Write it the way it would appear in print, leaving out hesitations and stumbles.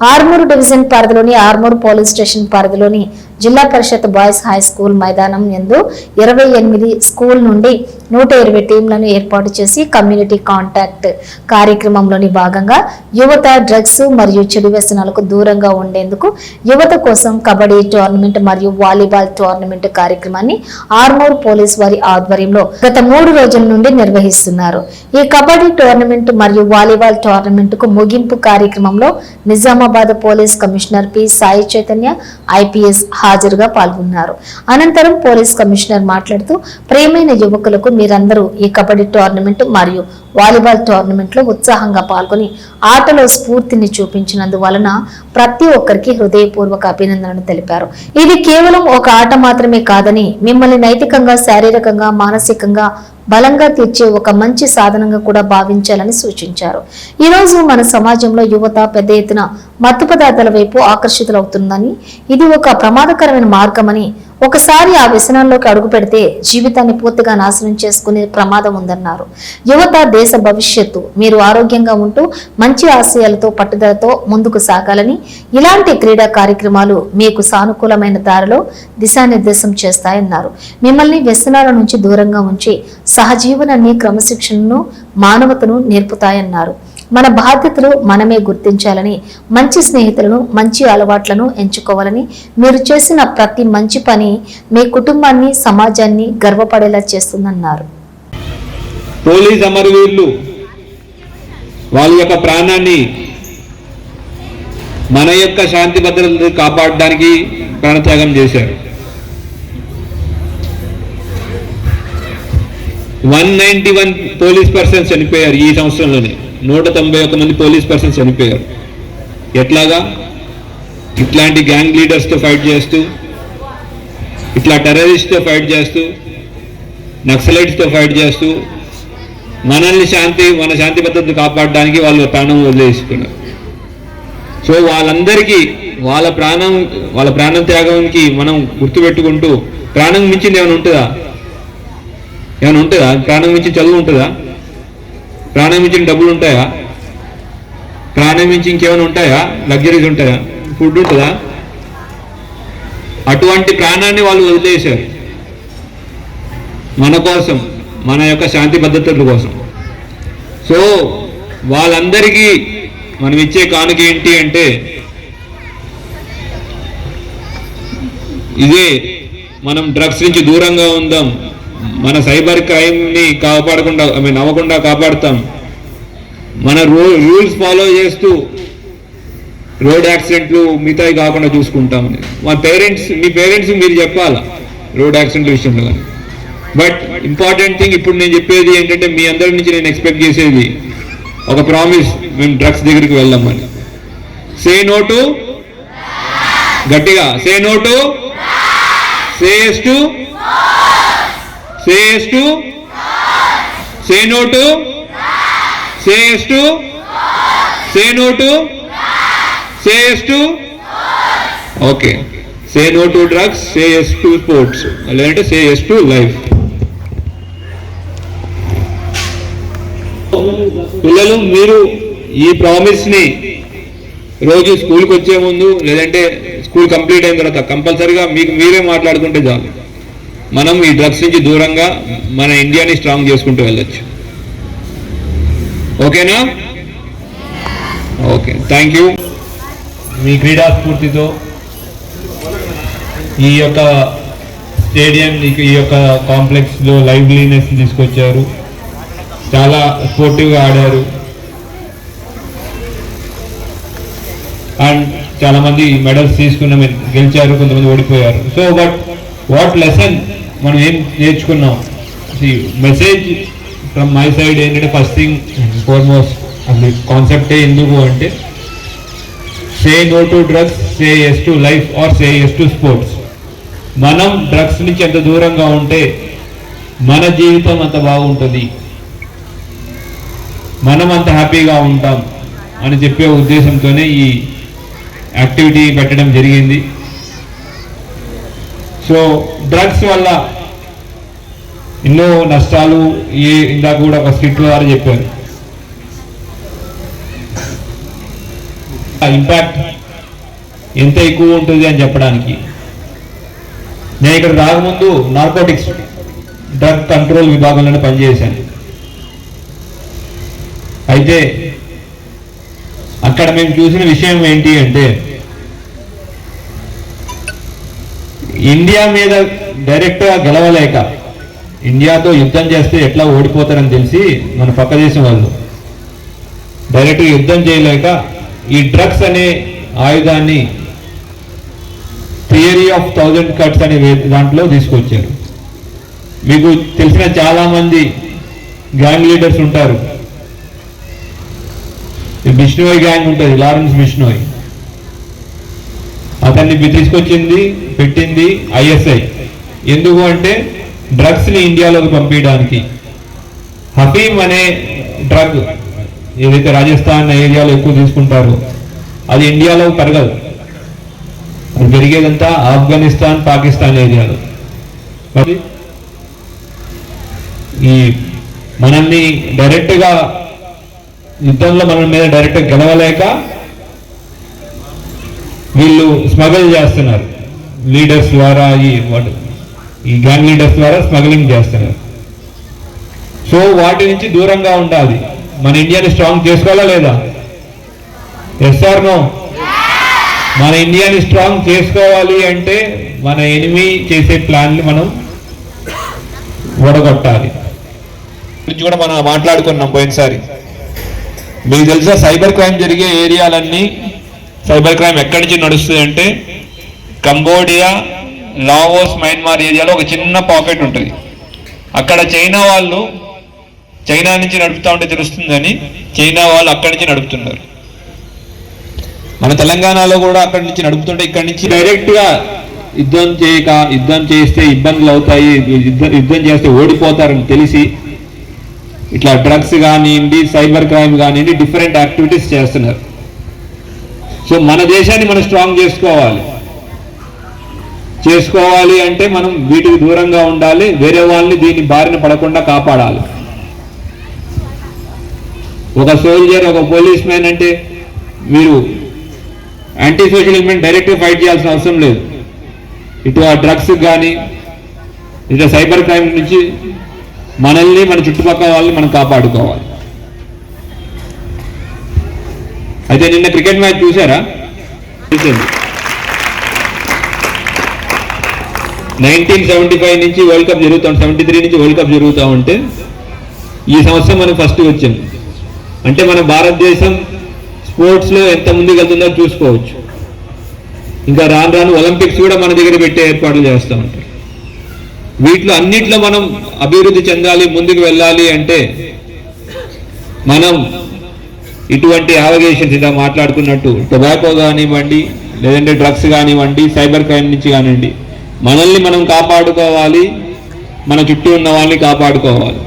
Armoor division పరిధిలోని Armoor police station పరిధిలోని జిల్లా పరిషత్ బాయ్స్ హై స్కూల్ మైదానం యందు 28 స్కూల్ నుండి 120 టీంలను ఏర్పాటు చేసి కమ్యూనిటీ కాంటాక్ట్ కార్యక్రమంలోని భాగంగా యువత డ్రగ్స్ మరియు చెడు వ్యసనాలకు దూరంగా ఉండేందుకు యువత కోసం కబడ్డీ టోర్నమెంట్ మరియు వాలీబాల్ టోర్నమెంట్ కార్యక్రమాన్ని ఆర్మూరు పోలీస్ వారి ఆధ్వర్యంలో గత 3 రోజుల నుండి నిర్వహిస్తున్నారు. ఈ కబడ్డీ టోర్నమెంట్ మరియు వాలీబాల్ టోర్నమెంట్ కు ముగింపు కార్యక్రమంలో Nizamabad police commissioner P Sai Chaitanya IPS హాజరుగా పాల్గొన్నారు. అనంతరం పోలీస్ కమిషనర్ మాట్లాడుతూ ప్రియమైన యువకులకు మీరందరూ ఈ కబడ్డీ టోర్నమెంట్ మరియు వాలీబాల్ టోర్నమెంట్ లో ఉత్సాహంగా పాల్గొని ఆటలో స్ఫూర్తిని చూపించినందువలన ప్రతి ఒక్కరికి హృదయపూర్వక అభినందనలు తెలిపారు. ఇది కేవలం ఒక ఆట మాత్రమే కాదని మిమ్మల్ని నైతికంగా, శారీరకంగా, మానసికంగా బలంగా తీర్చే ఒక మంచి సాధనంగా కూడా భావించాలని సూచించారు. ఈ రోజు మన సమాజంలో యువత పెద్ద ఎత్తున మత్తు పదార్థాల వైపు ఆకర్షితులవుతుందని, ఇది ఒక ప్రమాదకరమైన మార్గమని, ఒకసారి ఆ వ్యసనాల్లోకి అడుగు పెడితే జీవితాన్ని పూర్తిగా నాశనం చేసుకునే ప్రమాదం ఉందన్నారు. యువత దేశ భవిష్యత్తు. మీరు ఆరోగ్యంగా ఉంటూ మంచి ఆశయాలతో పట్టుదలతో ముందుకు సాగాలని, ఇలాంటి క్రీడా కార్యక్రమాలు మీకు సానుకూలమైన దారిలో దిశానిర్దేశం చేస్తాయన్నారు. మిమ్మల్ని వ్యసనాల నుంచి దూరంగా ఉంచి సహజీవనాన్ని, క్రమశిక్షణను, మానవతను నేర్పుతాయన్నారు. మన బాధ్యతలు మనమే గుర్తించాలని, మంచి స్నేహితులను, మంచి అలవాట్లను ఎంచుకోవాలని, మీరు చేసిన ప్రతి మంచి పని మీ కుటుంబాన్ని, సమాజాన్ని గర్వపడేలా చేస్తుందన్నారు. పోలీస్ అమరవీరులు వాళ్ళ యొక్క ప్రాణాన్ని మన యొక్క శాంతి భద్రతలు కాపాడడానికి ప్రాణత్యాగం చేశారు. 191 పోలీస్ పర్సన్స్ చనిపోయారు. ఈ సంవత్సరంలోనే 191 మంది పోలీస్ పర్సన్స్ చనిపోయారు. ఎట్లాగా? ఇట్లాంటి గ్యాంగ్ లీడర్స్తో ఫైట్ చేస్తూ, ఇట్లా టెర్రరిస్ట్తో ఫైట్ చేస్తూ, నక్సలైట్స్తో ఫైట్ చేస్తూ మన శాంతి భద్రతలు కాపాడడానికి వాళ్ళు ప్రాణం వదిలేసుకున్నారు. సో వాళ్ళందరికీ వాళ్ళ ప్రాణం త్యాగానికి మనం గుర్తుపెట్టుకుంటూ, ప్రాణం మించింది ఏమైనా ఉంటుందా? ప్రాణం మించి చదువు ఉంటుందా? ప్రాణం మించిన డబ్బులు ఉంటాయా? ప్రాణం మించి ఇంకేమైనా ఉంటాయా? లగ్జరీస్ ఉంటాయా? ఫుడ్ ఉంటుందా? అటువంటి ప్రాణాన్ని వాళ్ళు వదిలేశారు మన కోసం, మన యొక్క శాంతి భద్రతల కోసం. సో వాళ్ళందరికీ మనం ఇచ్చే కానుక ఏంటి అంటే ఇదే, మనం డ్రగ్స్ నుంచి దూరంగా ఉందాం, మన సైబర్ క్రైమ్ని అవ్వకుండా కాపాడుతాం, మన రూల్స్ ఫాలో చేస్తూ రోడ్ యాక్సిడెంట్లు మిగతాయి కాకుండా చూసుకుంటామని మీ పేరెంట్స్ మీరు చెప్పాలా రోడ్ యాక్సిడెంట్ల విషయంలో. కానీ బట్ ఇంపార్టెంట్ థింగ్ ఇప్పుడు నేను చెప్పేది ఏంటంటే, మీ అందరి నుంచి నేను ఎక్స్పెక్ట్ చేసేది ఒక ప్రామిస్, మేము డ్రగ్స్ దగ్గరికి వెళ్దామని. సే నో టు, గట్టిగా say no to, say yes to, say yes to, say no to, say yes to, say no to, say yes to. Okay, say no to drugs, say yes to sports, లేదంటే say yes to life. పిల్లలు, మీరు ఈ ప్రామిస్ని రోజు స్కూల్కి వచ్చే ముందు, లేదంటే school complete అయిన తర్వాత కంపల్సరీగా మీకు మీరే మాట్లాడుకుంటే చాలు, మనం ఈ డ్రగ్స్ నుంచి దూరంగా మన ఇండియాని స్ట్రాంగ్ చేసుకుంటూ వెళ్ళొచ్చు. ఓకేనా? Okay, thank you. మీ క్రీడా స్ఫూర్తితో ఈ యొక్క స్టేడియం, ఈ యొక్క కాంప్లెక్స్లో లైవ్లీనెస్ తీసుకొచ్చారు. చాలా స్పోర్టివ్గా ఆడారు అండ్ చాలామంది మెడల్స్ గెలిచారు, కొంతమంది ఓడిపోయారు. సో బట్ వాట్ లెసన్ మనం ఏం నేర్చుకున్నాం? మెసేజ్ ఫ్రమ్ మై సైడ్ ఏంటంటే, ఫస్ట్ థింగ్ ఫార్మోస్ట్ అసలు కాన్సెప్టే ఎందుకు అంటే, say no to drugs, say yes to life or say yes to sports. మనం డ్రగ్స్ నుంచి ఎంత దూరంగా ఉంటే మన జీవితం అంత బాగుంటుంది, మనం అంత హ్యాపీగా ఉంటాం అని చెప్పే ఉద్దేశంతోనే ఈ యాక్టివిటీ పెట్టడం జరిగింది. సో డ్రగ్స్ వల్ల ఎన్నో నష్టాలు ఇందాక కూడా ఒక స్కిట్ ద్వారా చెప్పారు. ఇంపాక్ట్ ఎంత ఎక్కువ ఉంటుంది అని చెప్పడానికి. నేను ఇక్కడ రాకముందు నార్కోటిక్స్ డ్రగ్ కంట్రోల్ విభాగంలోనే పనిచేశాను. అయితే అక్కడ మేము చూసిన విషయం ఏంటి అంటే, ఇండియా మీద డైరెక్ట్గా గెలవలేక, ఇండియాతో యుద్ధం చేస్తే ఎట్లా ఓడిపోతారని తెలిసి మన పక్క దేశం వాళ్ళు డైరెక్ట్గా యుద్ధం చేయలేక ఈ డ్రగ్స్ అనే ఆయుధాన్ని థియరీ ఆఫ్ 1000 కట్స్ అనే దాంట్లో తీసుకొచ్చారు. మీకు తెలిసిన చాలా మంది గ్యాంగ్ లీడర్స్ ఉంటారు. బిష్నోయ్ గ్యాంగ్ ఉంటుంది, లారెన్స్ బిష్నోయ్. అతన్ని తీసుకొచ్చింది పెట్టింది ISI. ఎందుకు అంటే డ్రగ్స్ని ఇండియాలోకి పంపించడానికి. హఫీమ్ అనే డ్రగ్ ఏదైతే రాజస్థాన్ ఏరియాలో ఎక్కువ తీసుకుంటారో అది ఇండియాలో పెరగదు. అది పెరిగేదంతా ఆఫ్ఘనిస్తాన్, పాకిస్తాన్ ఏరియాలో. మరి ఈ మనల్ని డైరెక్ట్గా యుద్ధంలో మన మీద డైరెక్ట్గా గెలవలేక వీళ్ళు స్మగల్ చేస్తున్నారు. లీడర్స్ ద్వారా ఈ గ్యాంగ్ లీడర్స్ ద్వారా స్మగ్లింగ్ చేస్తున్నారు. సో వాటి నుంచి దూరంగా ఉండాలి. మన ఇండియాని స్ట్రాంగ్ చేసుకోవాలా లేదా? Yes or no? మన ఇండియాని స్ట్రాంగ్ చేసుకోవాలి అంటే మన ఎనిమి చేసే ప్లాన్ని మనం ఓడగొట్టాలి. గురించి కూడా మనం మాట్లాడుకున్నాం పోయినసారి. మీకు తెలుసా సైబర్ క్రైమ్ జరిగే ఏరియాలన్నీ, సైబర్ క్రైమ్ ఎక్కడి నుంచి నడుస్తుంది అంటే కంబోడియా, లావోస్, మయన్మార్ ఏరియాలో ఒక చిన్న పాకెట్ ఉంటుంది. అక్కడ చైనా నుంచి నడుపుతా ఉంటే తెలుస్తుందని చైనా వాళ్ళు అక్కడి నుంచి నడుపుతున్నారు. మన తెలంగాణలో కూడా అక్కడి నుంచి నడుపుతుంటే ఇక్కడి నుంచి డైరెక్ట్గా యుద్ధం చేస్తే ఇబ్బందులు అవుతాయి, యుద్ధం చేస్తే ఓడిపోతారని తెలిసి ఇట్లా డ్రగ్స్ కానివ్వండి, సైబర్ క్రైమ్ కానివ్వండి, డిఫరెంట్ యాక్టివిటీస్ చేస్తున్నారు. సో మన దేశాన్ని మనం స్ట్రాంగ్ చేసుకోవాలి అంటే మనం వీటికి దూరంగా ఉండాలి. వేరే వాళ్ళని దీని బారిన పడకుండా కాపాడాలి. ఒక సోల్జర్, ఒక పోలీస్ మ్యాన్ అంటే మీరు యాంటీ సోషల్ ఎలిమెంట్ డైరెక్ట్గా ఫైట్ చేయాల్సిన అవసరం లేదు. ఇటు ఆ డ్రగ్స్ కానీ ఇటు సైబర్ క్రైమ్ నుంచి మనల్ని, మన చుట్టుపక్కల వాళ్ళని మనం కాపాడుకోవాలి. అయితే నిన్న క్రికెట్ మ్యాచ్ చూసారా? 1975 నుంచి వరల్డ్ కప్ జరుగుతాం, 73 నుంచి వరల్డ్ కప్ జరుగుతూ ఉంటే ఈ సంవత్సరం మనం ఫస్ట్ వచ్చాం. అంటే మన భారతదేశం స్పోర్ట్స్లో ఎంత ముందుకు వెళ్తుందో చూసుకోవచ్చు. ఇంకా రాను ఒలింపిక్స్ కూడా మన దగ్గర పెట్టే ఏర్పాట్లు చేస్తూ ఉంటారు. వీటిలో అన్నిట్లో మనం అభివృద్ధి చెందాలి, ముందుకు వెళ్ళాలి అంటే మనం ఇటువంటి యావగేషన్స్ ఇలా మాట్లాడుకున్నట్టు టొబాకో కానివ్వండి, లేదంటే డ్రగ్స్ కానివ్వండి, సైబర్ క్రైమ్ నుంచి కానివ్వండి, మనల్ని మనం కాపాడుకోవాలి, మన చుట్టూ ఉన్న వాళ్ళని కాపాడుకోవాలి.